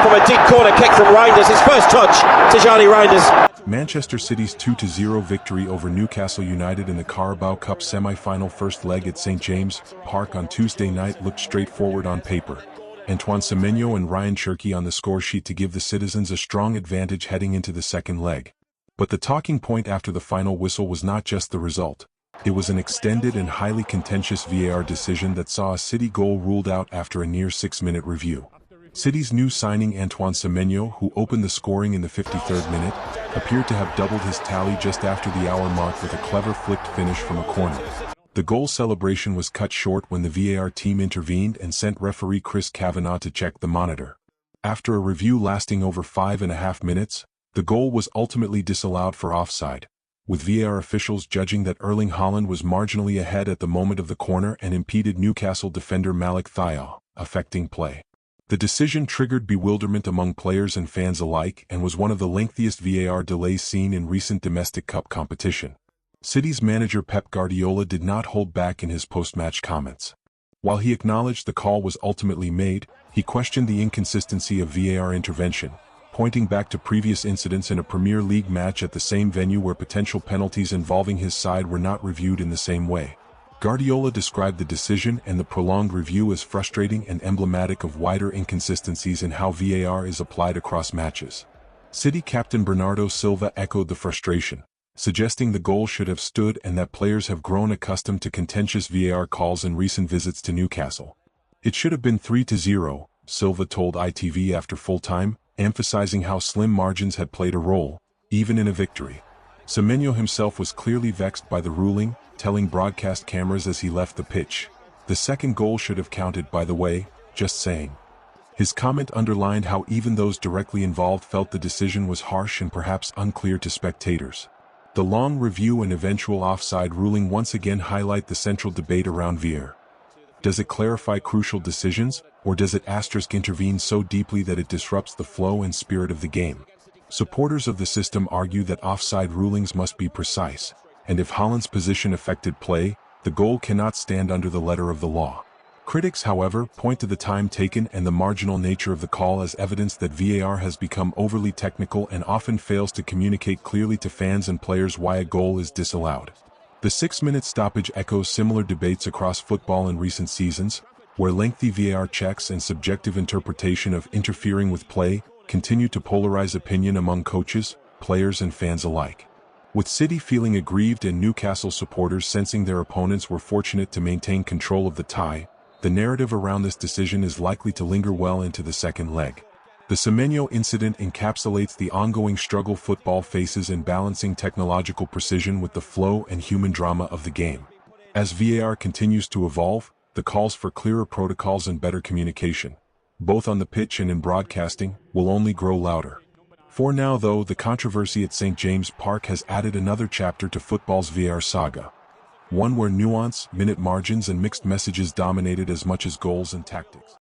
from a deep corner kick from Reinders. His first touch to Johnny Reinders. Manchester City's 2-0 victory over Newcastle United in the Carabao Cup semi-final first leg at St James' Park on Tuesday night looked straightforward on paper. Antoine Semenyo and Ryan Cherki on the scoresheet to give the citizens a strong advantage heading into the second leg. But the talking point after the final whistle was not just the result. It was an extended and highly contentious VAR decision that saw a City goal ruled out after a near 6-minute review. City's new signing Antoine Semenyo, who opened the scoring in the 53rd minute, appeared to have doubled his tally just after the hour mark with a clever flicked finish from a corner. The goal celebration was cut short when the VAR team intervened and sent referee Chris Kavanagh to check the monitor. After a review lasting over 5.5 minutes, the goal was ultimately disallowed for offside, with VAR officials judging that Erling Haaland was marginally ahead at the moment of the corner and impeded Newcastle defender Malik Thiaw, affecting play. The decision triggered bewilderment among players and fans alike and was one of the lengthiest VAR delays seen in recent domestic cup competition. City's manager Pep Guardiola did not hold back in his post-match comments. While he acknowledged the call was ultimately made, he questioned the inconsistency of VAR intervention, pointing back to previous incidents in a Premier League match at the same venue where potential penalties involving his side were not reviewed in the same way. Guardiola described the decision and the prolonged review as frustrating and emblematic of wider inconsistencies in how VAR is applied across matches. City captain Bernardo Silva echoed the frustration, suggesting the goal should have stood and that players have grown accustomed to contentious VAR calls in recent visits to Newcastle. It should have been 3-0, Silva told ITV after full-time, emphasizing how slim margins had played a role, even in a victory. Semenyo himself was clearly vexed by the ruling, telling broadcast cameras as he left the pitch, "The second goal should have counted, by the way, just saying." His comment underlined how even those directly involved felt the decision was harsh and perhaps unclear to spectators. The long review and eventual offside ruling once again highlight the central debate around VAR. Does it clarify crucial decisions, or does it intervene so deeply that it disrupts the flow and spirit of the game? Supporters of the system argue that offside rulings must be precise, and if Haaland's position affected play, the goal cannot stand under the letter of the law. Critics, however, point to the time taken and the marginal nature of the call as evidence that VAR has become overly technical and often fails to communicate clearly to fans and players why a goal is disallowed. The 6-minute stoppage echoes similar debates across football in recent seasons, where lengthy VAR checks and subjective interpretation of interfering with play continue to polarize opinion among coaches, players and fans alike. With City feeling aggrieved and Newcastle supporters sensing their opponents were fortunate to maintain control of the tie, the narrative around this decision is likely to linger well into the second leg. The Semenyo incident encapsulates the ongoing struggle football faces in balancing technological precision with the flow and human drama of the game. As VAR continues to evolve, the calls for clearer protocols and better communication, both on the pitch and in broadcasting, will only grow louder. For now though, the controversy at St James' Park has added another chapter to football's VAR saga. One where nuance, minute margins and mixed messages dominated as much as goals and tactics.